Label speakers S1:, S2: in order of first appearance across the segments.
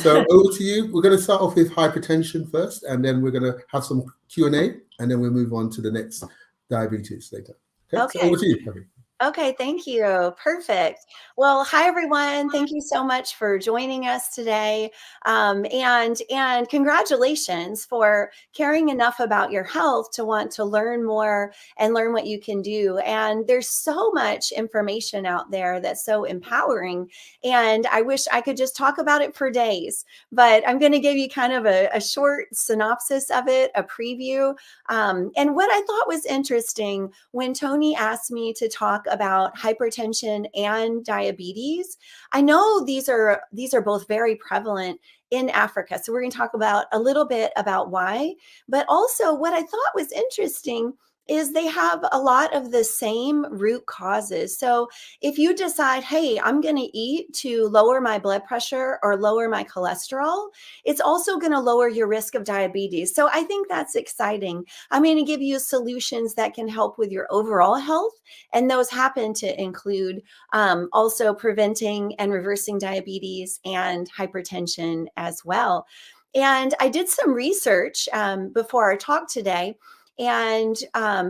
S1: So over to you. We're going to start off with hypertension first, and then we're going to have some Q&A, and then we'll move on to the next diabetes later. Okay, so over to you, Katherine.
S2: Okay, thank you. Perfect. Well, hi everyone. Thank you so much for joining us today. And congratulations for caring enough about your health to want to learn more and learn what you can do. And there's so much information out there that's so empowering. And I wish I could just talk about it for days, but I'm going to give you kind of a short synopsis of it, a preview. And what I thought was interesting when Tony asked me to talk about hypertension and diabetes, I know these are both very prevalent in Africa. So we're going to talk about a little bit about why, but also what I thought was interesting is they have a lot of the same root causes. So if you decide, hey, I'm going to eat to lower my blood pressure or lower my cholesterol, it's also going to lower your risk of diabetes. So I think that's exciting. I'm going to give you solutions that can help with your overall health. And those happen to include also preventing and reversing diabetes and hypertension as well. And I did some research before our talk today, and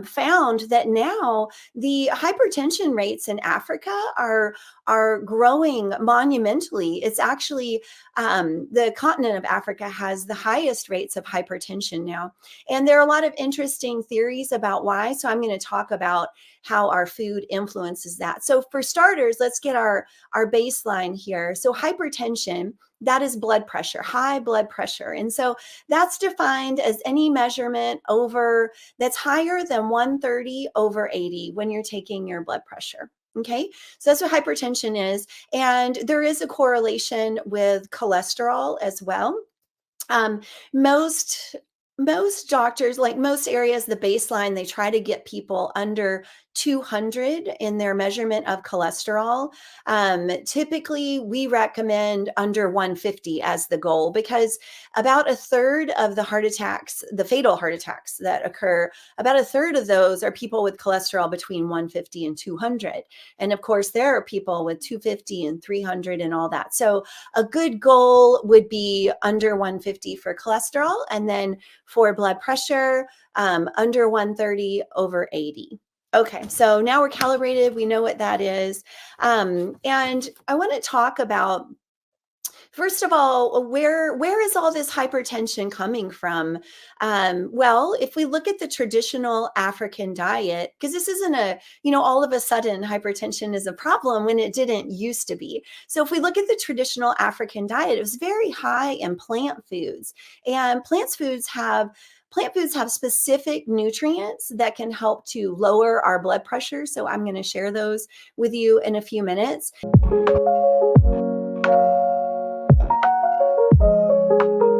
S2: found that now the hypertension rates in Africa are growing monumentally. It's actually the continent of Africa has the highest rates of hypertension now. And there are a lot of interesting theories about why. So I'm going to talk about how our food influences that. So for starters, let's get our baseline here. So hypertension, that is blood pressure, high blood pressure. And so that's defined as any measurement that's higher than 130/80 when you're taking your blood pressure. Okay, so that's what hypertension is. And there is a correlation with cholesterol as well. Most doctors, like most areas, the baseline, they try to get people under 200 in their measurement of cholesterol. Typically, we recommend under 150 as the goal, because about a third of the heart attacks, the fatal heart attacks that occur, about a third of those are people with cholesterol between 150 and 200. And of course, there are people with 250 and 300 and all that. So a good goal would be under 150 for cholesterol, and then for blood pressure, under 130/80. Okay, so now we're calibrated. We know what that is. And I want to talk about, first of all, where is all this hypertension coming from? Well, if we look at the traditional African diet, because this isn't all of a sudden hypertension is a problem when it didn't used to be. So if we look at the traditional African diet, it was very high in plant foods, and plant foods have specific nutrients that can help to lower our blood pressure. So I'm going to share those with you in a few minutes.